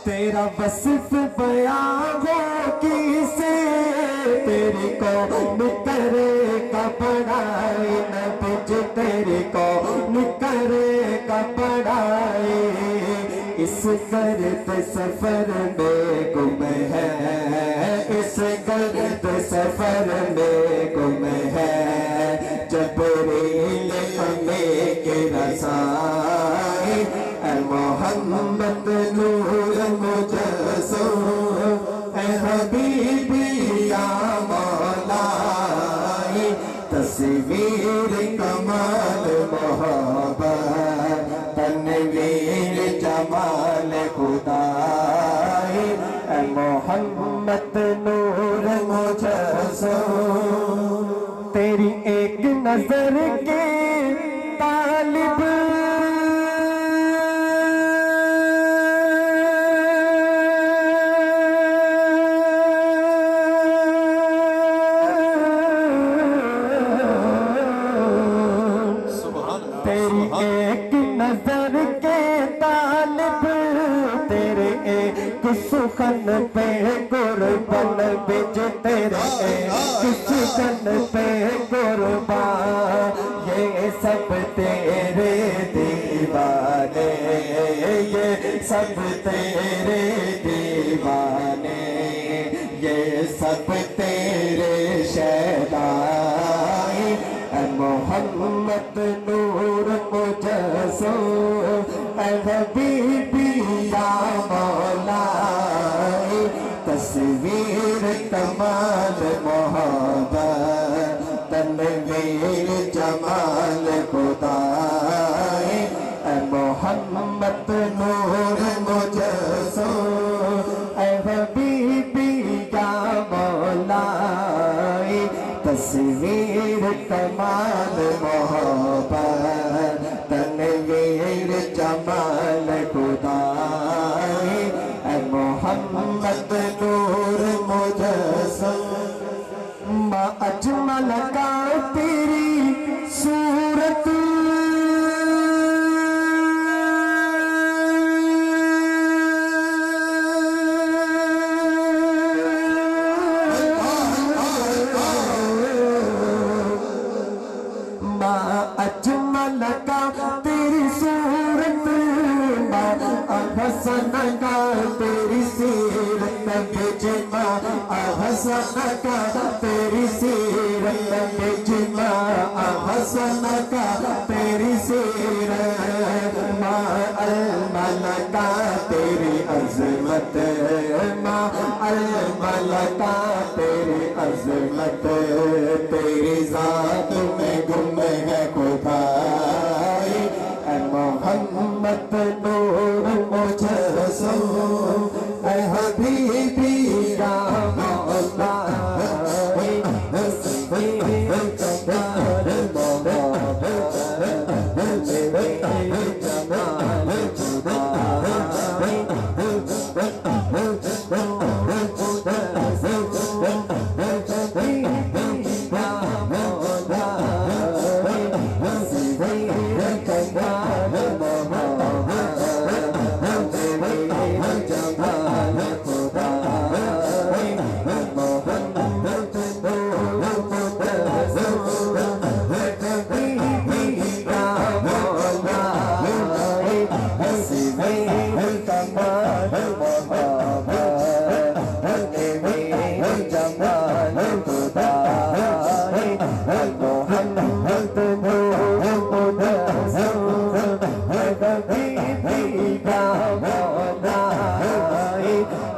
तेरा वसिफ बयां हो किसे, तेरी कौन करेगा पढ़ाई नबी जी, तेरी कौन करेगा पढ़ाई। इस गर्द सफर में गुम है, इस गर्द सफर में गुम है, जबरील हमें के रसाई। ऐ मोहम्मद नूर मुजस्सम, ऐ हबीबी या मौलाई, तस्वीर कमाल मोहब्बत, तनवीर जमाल खुदाई। ऐ मोहम्मद नूर मुजस्सम, तेरी एक नजर के तालिब, तेरी एक नजर के तालिब, तेरे एक सुखन पे कुर्बान बिज, तेरे एक सुखन पे कुर्बान, ये सब तेरे दीवाने, ये सब तेरे दीवाने, ये सब तेरे शहदाई। ऐ मोहम्मद नूर मुजस्सम, ऐ हबीबी या मौलाई, तस्वीर कमाल मोहब्बत, तनवीर जमाल खुदाई। ऐ मोहम्मद नूर मुजस्सम, ऐ हबीबी या मौलाई, तस्वीर कमाल मोहब्बत, तनवीर जमाल खुदाई। ऐ मोहम्मद नूर मुजस्सम, मा अजमल का तेरी सूरत, अजमल का तेरी सूरत, हसन का तेरी सीरत बिजमा, हसन का तेरी सीरत बिजमा, हसन का तेरी सीरत, मा अलमल का तेरी अजमत, मा अलमल का तेरी अजमत, तेरी जात में गुम है खुदाई। ऐ मोहम्मद नूर मुजस्सम, ऐ हबीबी या मौलाई, तस्वीर कमाल मोहब्बत, तनवीर जमाल खुदाई।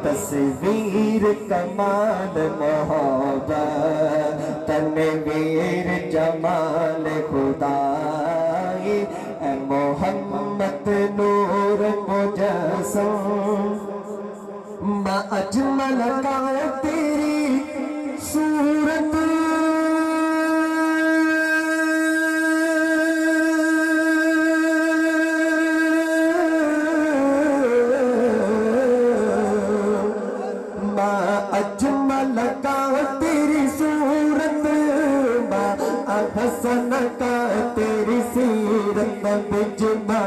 तस्वीर कमाल मोहब्बत, तनवीर जमाल खुदाई। ऐ मोहम्मद नूर मुजस्सम, मा अजमल का तेरी सूरत, अजमल का तेरी सूरत, हसन का तेरी सीरत बिजमा,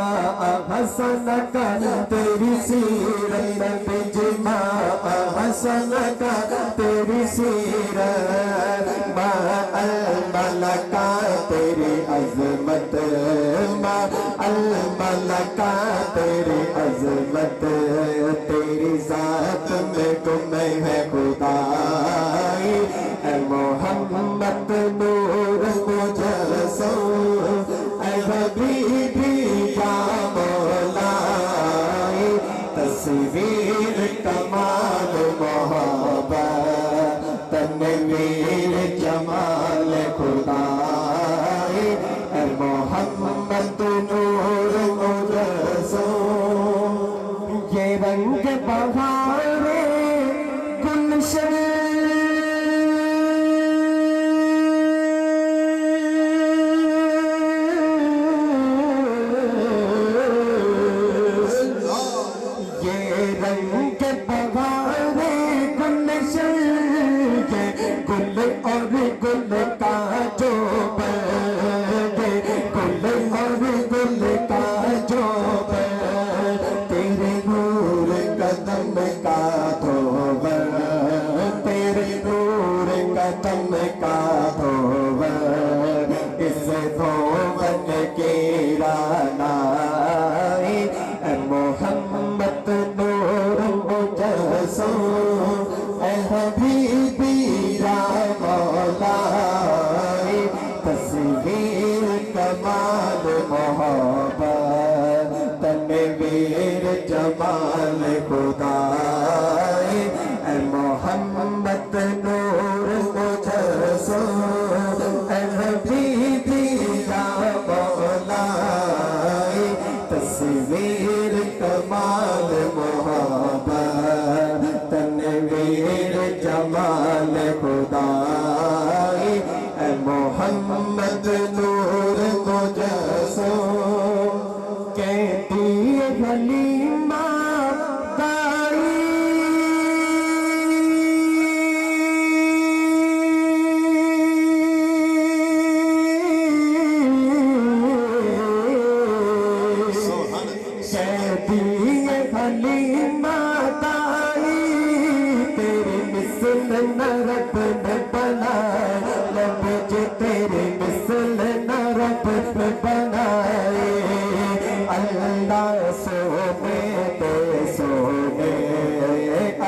हसन का तेरी सीरत। हसन का तेरी सीरत मा अल मलका तेरी अजमत मा अल मलका तेरी अजमत तेरी जात में गुम है खुदाई ऐ मोहम्मद नूर मुजस्सो ऐ हबीबी या मौलाई तस्वीर कमाल मोहब्बत तनवीर जमाल खुदाई ऐ मोहम्मद नूर मुजस्सो ये रंग बहारे गुलशन रंग बहारे गुलशन ये गुल और गुल का जो बे गुल और गुल का जो तेरे नूर कदम का धोवर तेरे नूर कदम का धोवर इस धोवन की रानाई ऐ मोहम्मद नूर मुजस्सो ऐ हबीबी या मौलाई तस्वीर कमाल मोहब्बत तनवीर जमाल खुदाई ऐ मोहम्मद नूर मुजस्सो ऐ हबीबी या मौलाई तस्वीर कमाल मोहब्बत तनवीर जमाल खुदाई ऐ मोहम्मद नूर मुजस्सो कहती हलीमा दाई कहती हलीमा दाई तेरी मिसल नरब में बनाए लब जे तेरे मिसल नरब में बनाए अल्लाह सोने दे सोने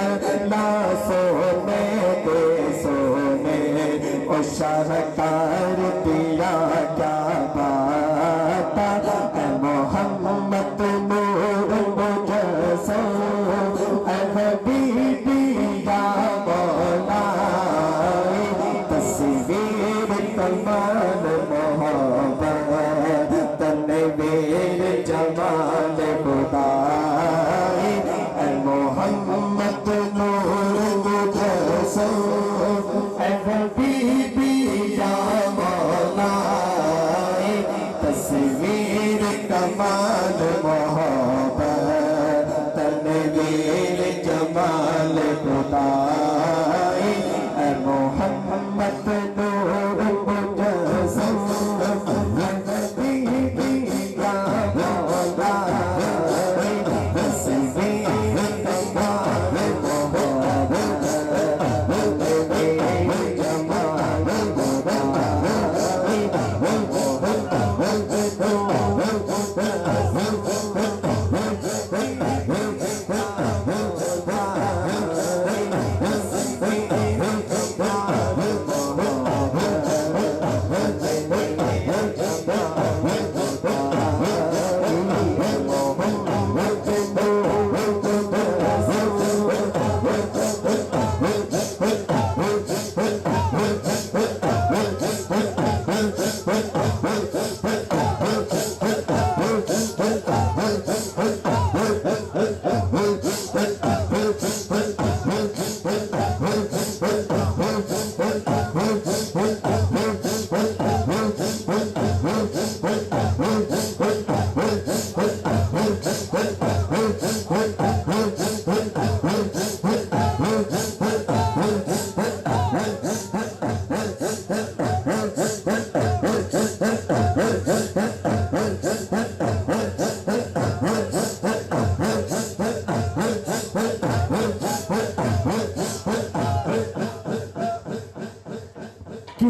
अल्लाह सोने दे सोने ओ शाहकार दिया क्या बाता ऐ मोहम्मद नूर मुजस्सो ऐ हबीबी या मौलाई तस्वीर कमाल मोहब्बत तनवीर जमाल खुदाई ऐ मोहम्मद नूर मुजस्सो ऐ हबीबी या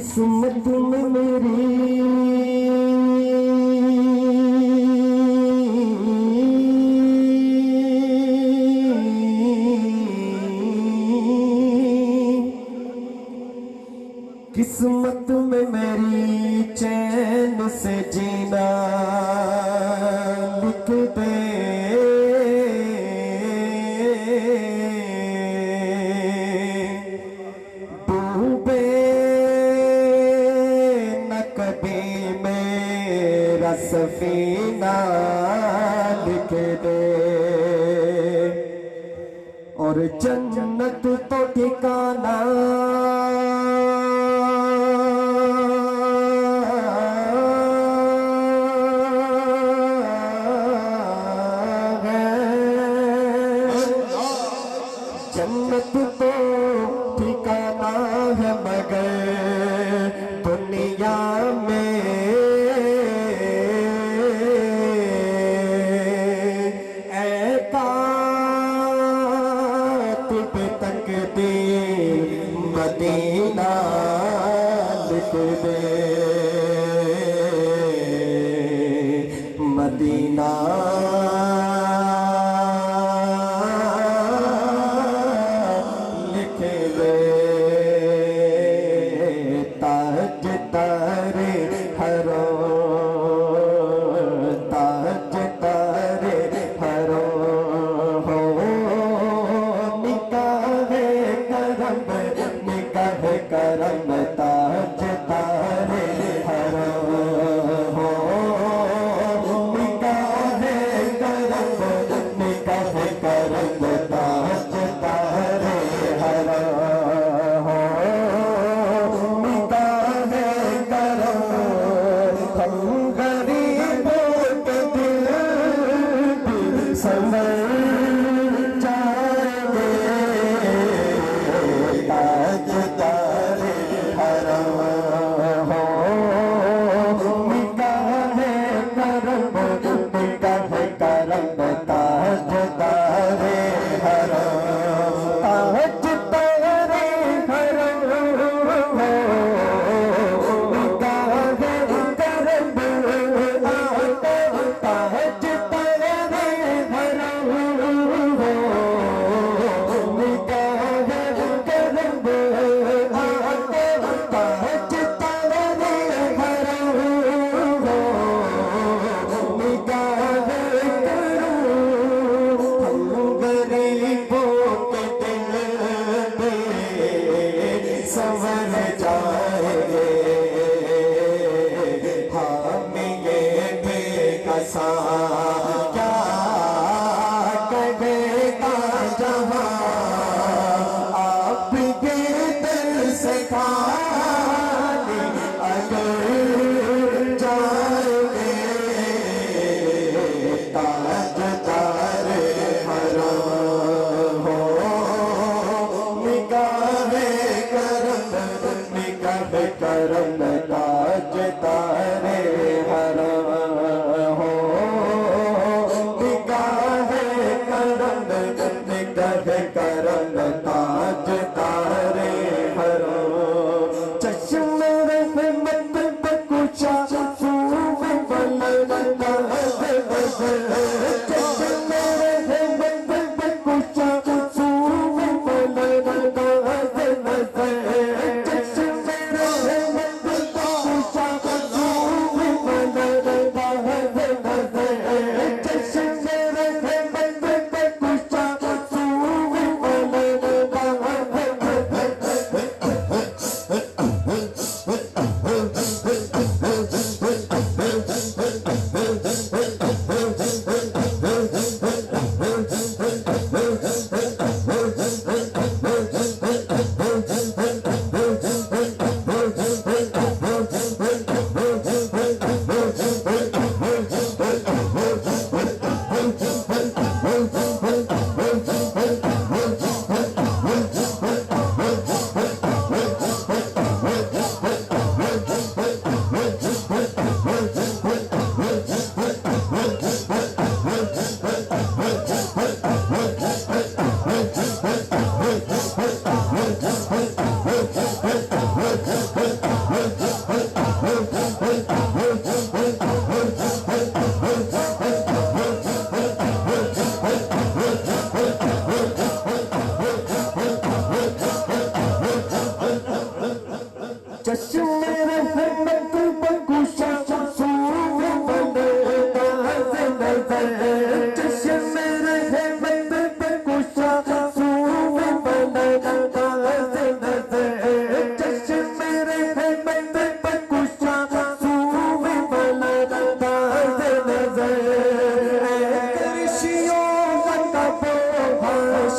किस्मत में मेरी किस्मत में मेरी चैन से जीना लिख दे। डूबे न कभी मेरा सफीना लिख दे। और जन्नत तो ठिकाना जन्नत तो ठिकाना है मगर दुनिया में ऐ कातिब तकदीर मदीना लिख दे। मदीना ताज तारे हरो ताज तारे हरो हो निकाह करम ताज तारे हरो हो निकाह करम ताज तारे हरो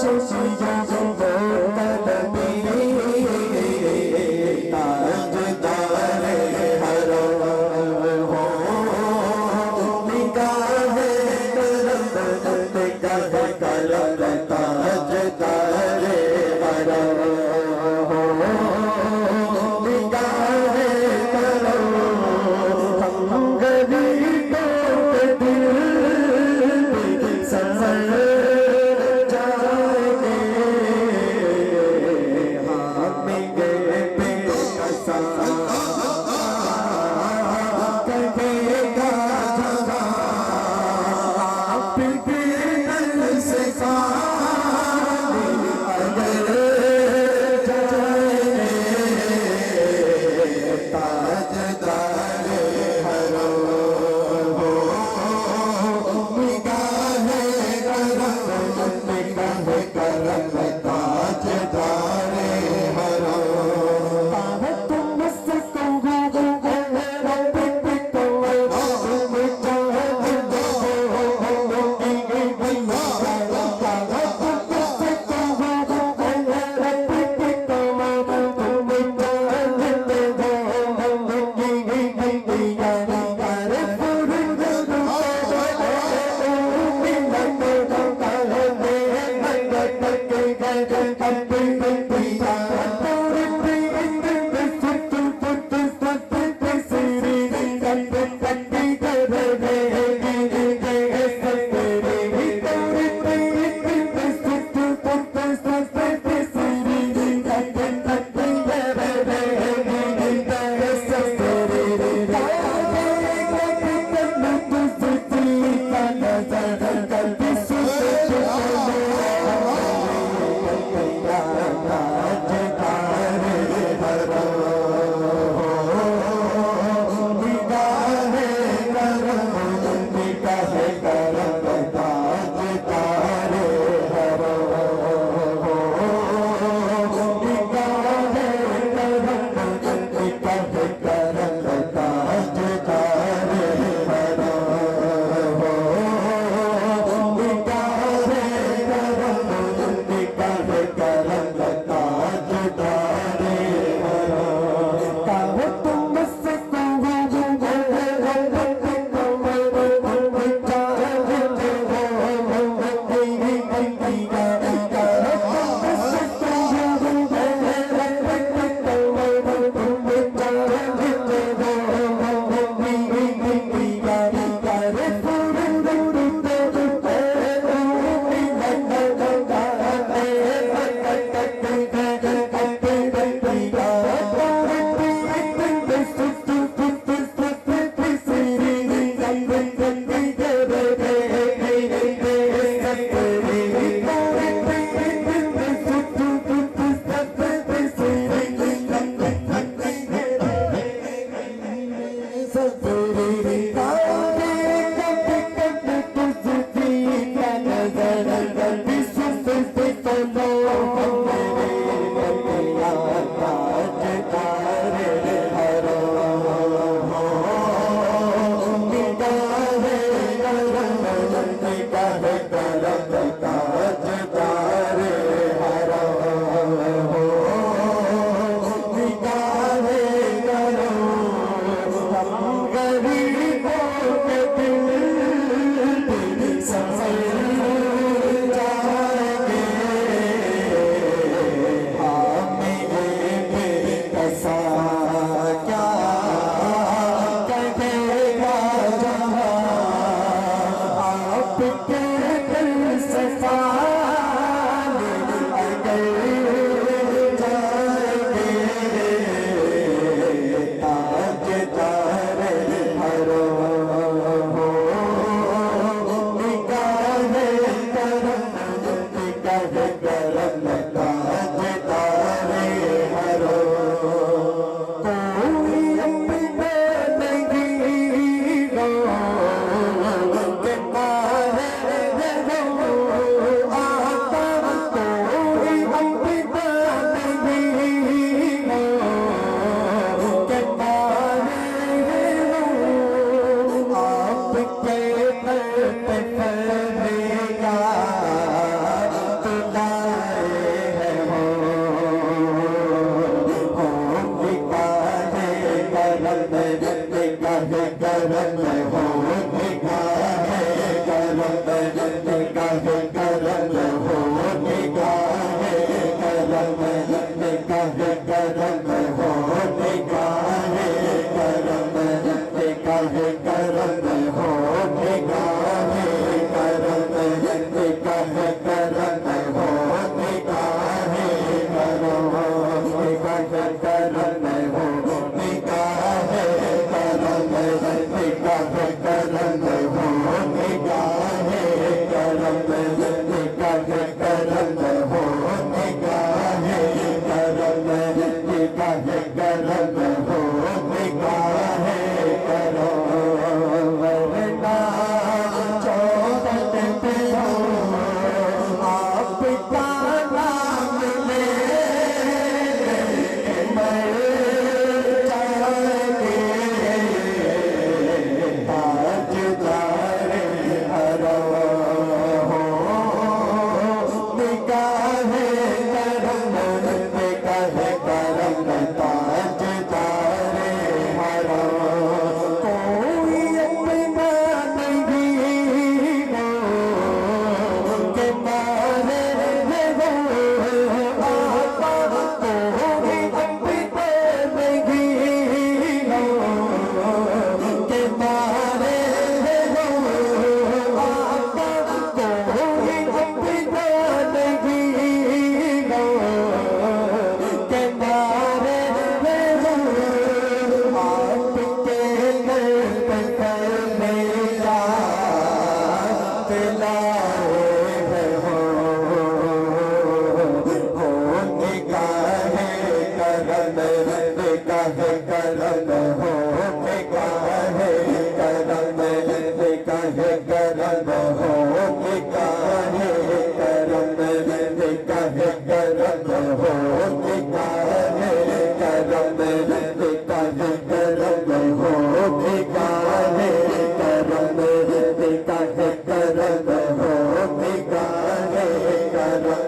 हाशिमिया वो कलमी ताजदार हरम हो निगाह करम निगाह करम ताजदार हरम हो निगाह करम हम गरीबों के दिल संभल जाएंगे हमें गए बेकसा कहेगा जहाँ फिर भी दिल से खाली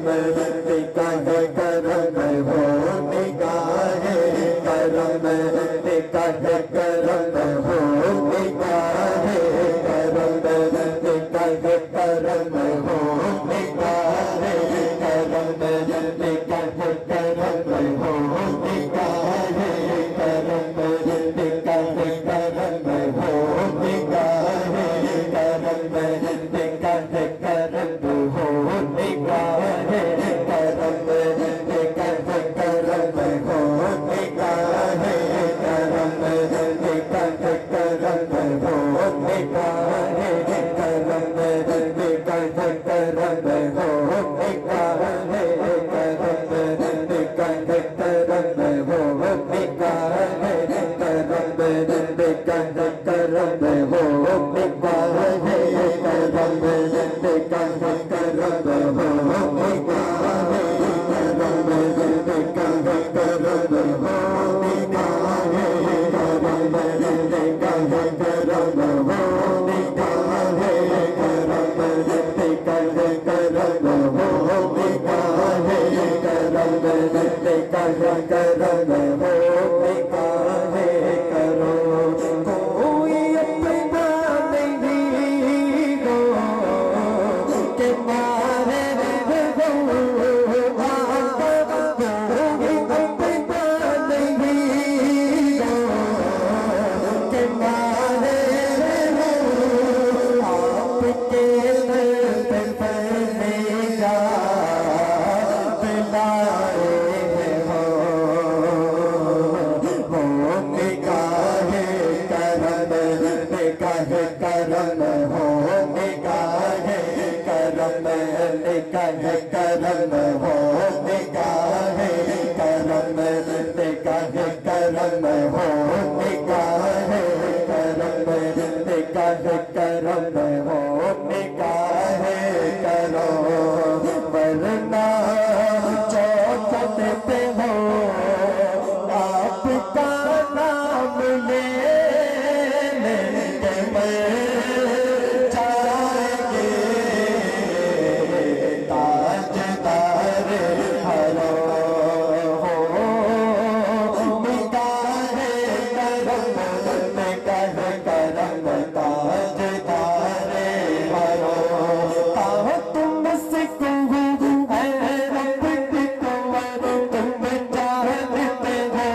करम निगाह करम हो निगाह करम निगाह करम हो निगाह करम निगाह करम हो निगाह करम निगाह करम हो निगाह करम निगाह करम हो निगाह करम निगाह करम हो निगाह करम निगाह करम हो निगाह करम निगाह करम हो निगाह करम निगाह करम हो निगाह करम निगाह करम हो निगाह करम निगाह करम हो निगाह करम निगाह करम हो निगाह करम निगाह करम हो निगाह करम निगाह करम हो निगाह करम निगाह करम हो निगाह करम निगाह करम हो निगाह करो कोई अपना नहीं हो के मारे कोई अपना नहीं हो के मारे आपके बनेगा बिलाए हो निगाह करम निगाह करम हो निगाह करम निगाह करम हो निगाह करम निगाह करम हो निगाह करम निगाह करम हो निगाह करो वरना चौखट पे हो आपका नाम ले लेके मर जाएंगे ताजदार हरो हो निगाह करम निगाह करम ताजदार हरो ताहो तुम से कहूँ है रब की कुंवर तुम चाहते हो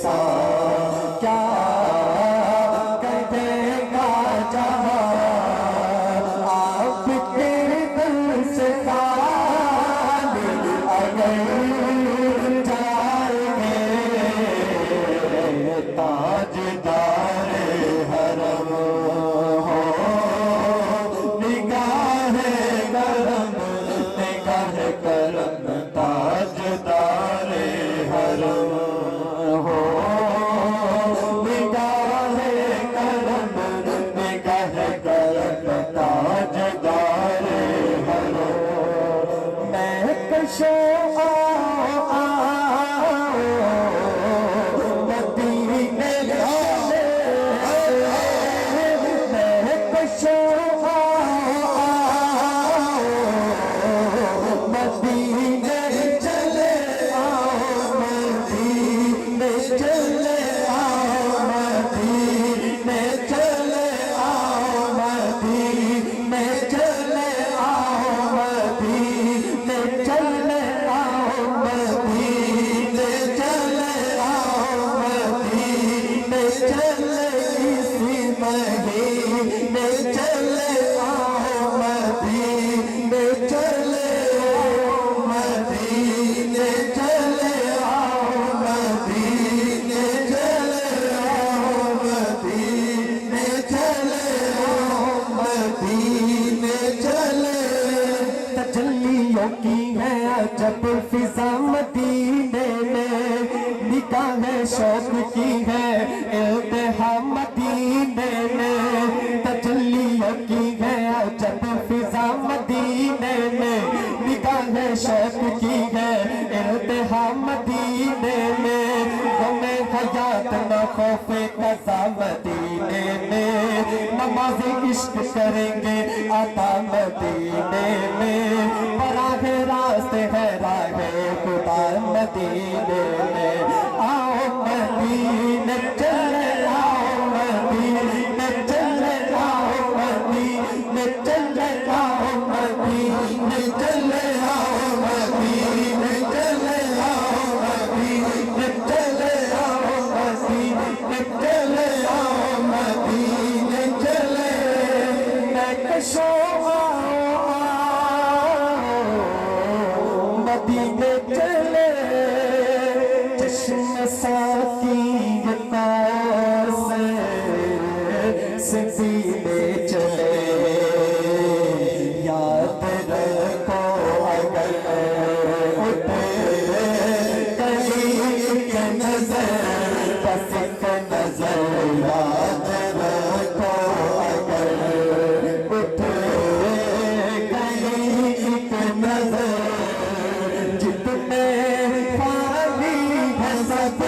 साथ क्या कहेगा जहां आपके दिल से खाली अगर जाएंगे ताजदार हरम हो निगाह करम ताजदार हरम हो निगाह करम ताजदार हरम मैं कशो मदीने चले मैं कशो मदीने चले मदीने चले मदीने चले मदीने चले मदीने चले मदीने चले मदीने चले इसी महीने चले मदीने चले मदीने चले मदीने चले मदीने चले तजल्लियों की है अजब फिजा मदीने में निगाह शौक की है इल्तिहा मदीने में तजल्लियों की है अजब फिजा मदीने में निगाह शौक की है इल्तिहा मदीने में हमें हयात न खौफे कज़ा मदीने में नमाज़ इश्क करेंगे आता मदीने में बराहे रास्ते है राहे खुदा मदीने में आओ मदीने चले आओ मदीने चले आओ मदीने चले आओ मदीने चले आओ मदीने चले आओ मदीने चले आओ मदीने चले आओ मदीने चले मैं कशो मदीने चले चश्म साकी से सीने चले याद रखो अगर उठे कहीं के नजर बस एक नजर याद रखो अगर उठे कहीं के नजर जितने पानी है सब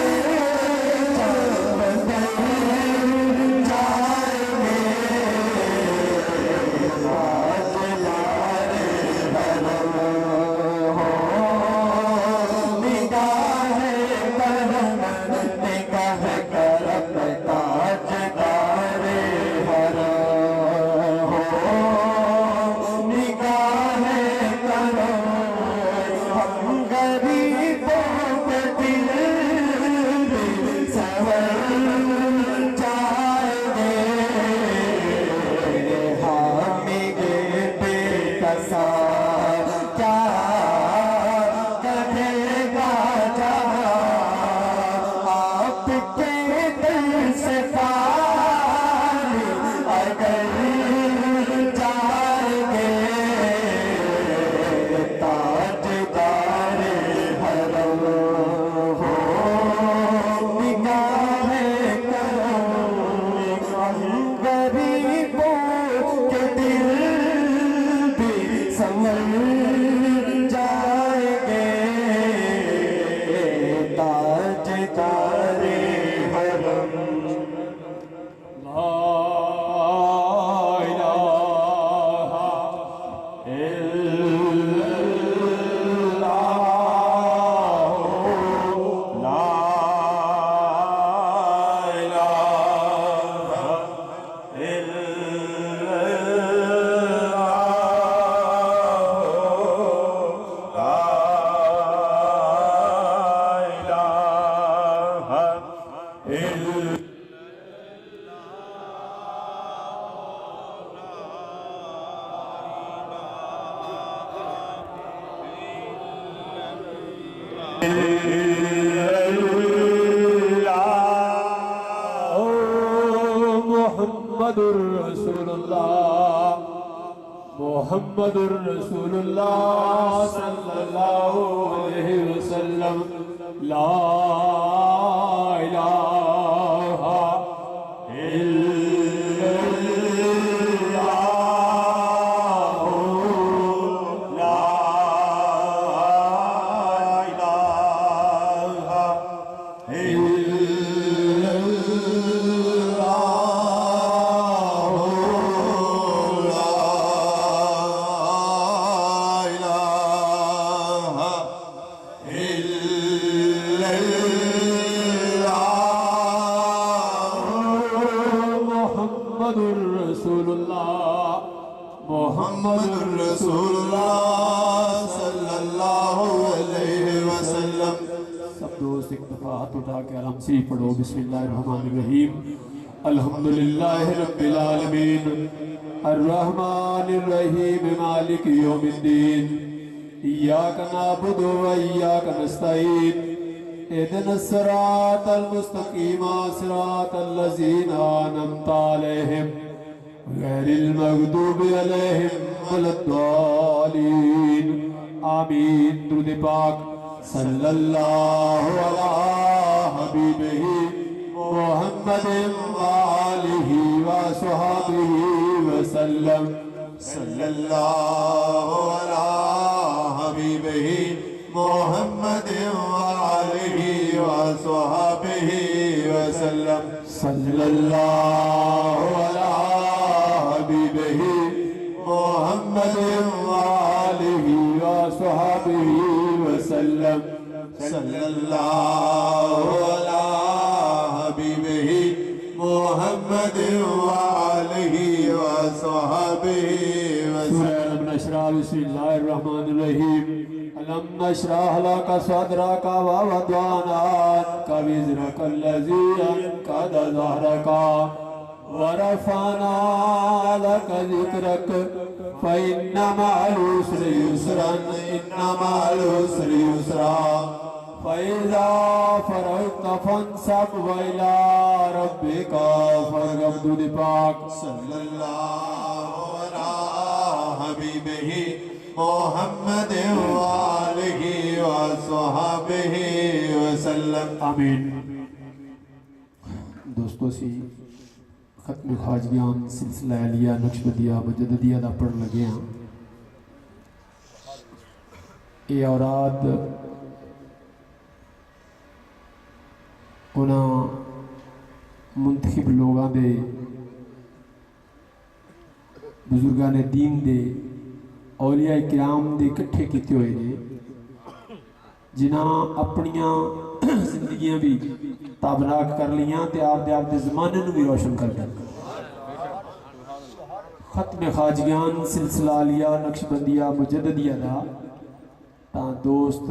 मुहम्मदुर रसूलुल्लाह मुहम्मदुर रसूलुल्लाह सल्लल्लाहु अलैहि वसल्लम ला इलाहा इल्लल्लाह ला इलाहा मुहम्मदुर रसूलुल्लाह सल्लल्लाहु अलैहि वसल्लम। सब दोस्त एक दफा हाथ उठा के आराम से पढ़ो बिस्मिल्लाहिर्रहमानिर्रहीम। अल्हम्दुलिल्लाहि रब्बिल आलमीन अर्रहमानिर्रहीम मालिकि यौमिद्दीन इय्याका नअबुदु व इय्याका नस्तईन इहदिनस सिरातल मुस्तकीम सिरातल लज़ीना अनअमता अलैहिम गैरिल मग़दूबि अलैहिम वलद्दालीन आमीन। दुरूद पाक सल्लल्लाहु अला हबीबिही मुहम्मदिन व आलिही व स्वहाबिही वसल्लम। सल्लल्लाहु अला हबीबिही मुहम्मदिन व आलिही व स्वहाबिही वसल्लम। सल्लल्लाहु अला हबीबिही मुहम्मदिन व आलिही व स्वहाबिही वसल्लम। सल्लल्लाहु अला हबीबिही मुहम्मदिन व आलिही व स्वहाबिही वसल्लम। अलम नशरह बिस्मिल्लाहिर्रहमानिर्रहीम। अलम नशरह लका सदरका व वदअना अन्का विज़रका अल्लज़ी अनक़द ज़हरका व रफ़अना लका ज़िक्रक फ़इन्न मअल उसरि युस्रन इन्न मअल उसरि युस्रा। फ़इज़ा फ़रग़्त फ़ंसब व इला रब्बिका फ़रग़ब। दुरूद पाक सल्लल्लाहु अला हबीबिही मुहम्मदिन व आलिही व स्वहाबिही वसल्लम। आमीन। दोस्तों सी खत्म ख्वाजगियान सिलसिला अलिया नक्शबंदिया मुजद्दिदिया दा पढ़न लगे हाँ। ये औरात उन्हां मुंतखब लोगों दे बुजुर्गां ने दीन दे औलिया किराम दे इकट्ठे किए हुए ने जिन्हां अपनियां जिंदगियां भी ताबनाक कर लियां ते आपदे ज़माने नूं भी रोशन कर दिया। खत्म ख्वाजगियान सिलसिला लिया नक्शबंदिया मुजद्दिदिया दा तां दोस्त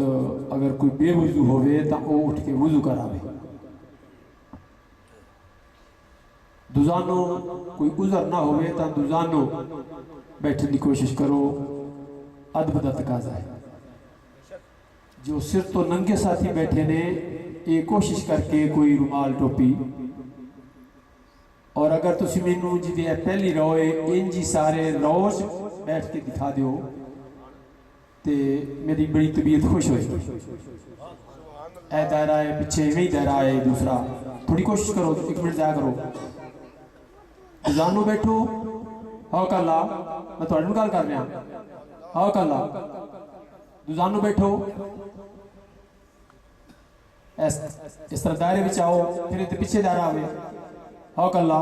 अगर कोई बेवुजू होवे तां वो उठ के वुजू करावे। दुजानो कोई उज़र ना होवे तां दुजानो बैठने की कोशिश करो। अदब दा तकाजा है। जो सिर तो नंगे साथी बैठे ने ये कोशिश करके कोई रुमाल टोपी और अगर तुम मैनू जी पहली रोए इंजी सारे रोज बैठ के दिखा दो तो मेरी बड़ी तबीयत खुश हो। दायरा है पिछे इवें दायरा है दूसरा थोड़ी कोशिश करो। एक मिनट जाया करो जानो बैठो हाँ कर ला मैं थोड़े गल कर रहा हाँ कर ला दुजानो बैठो इस तरह दायरे में आओ फिर इतने पीछे दायरा आवे हाँ कर ला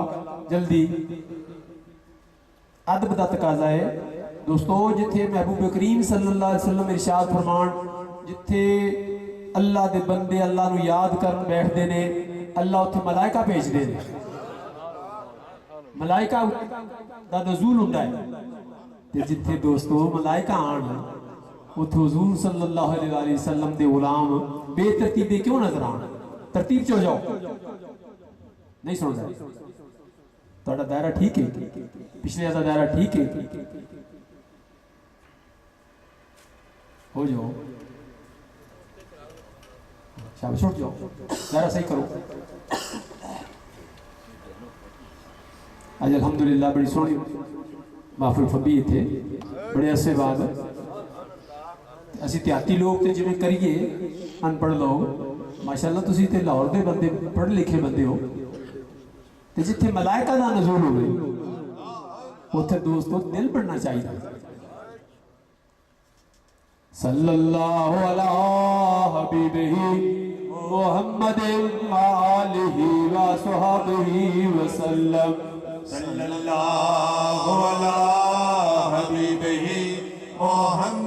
जल्दी। अदब दा तकाजा है दोस्तों जिथे महबूब करीम सल्लल्लाहु अलैहि वसल्लम इरशाद फरमान जिथे अल्लाह दे बंदे अल्लाह नू याद करन बैठदे ने अल्लाह उत्थे मलाइका भेजदे ने। मलाइका दा नज़ूल हुंदा है ते जिथे दोस्तों मलाइका आण उत्थे हुजूर सल्लल्लाहु अलैहि वसल्लम दे गुलाम बेतरतीबी क्यों नजर आण। तरतीब च हो जाओ। नहीं सुन रहा, थोड़ा दायरा ठीक है, पिछले का दायरा ठीक है, हो जाओ, शाबाश, उठ जाओ, दायरा सही करो। आज अल्हम्दुलिल्लाह बड़ी सोहनी महफिल फबी थे, बड़े अरसे बाद असी देहाती लोग तो जिवें करिए अनपढ़ लोग, माशाअल्लाह तुसीं ते लाहौर दे बंदे पढ़े लिखे बंदे हो, ते जिथे मलाइका दा नज़ूल होवे उत्थे दोस्तों दिल पढ़ना चाहिए। सल्लल्लाहु अला हबीबिही मुहम्मद आलिही व सहाबिही वसल्लम। सल्लल्लाहु अला हबीबिही मुहम्मद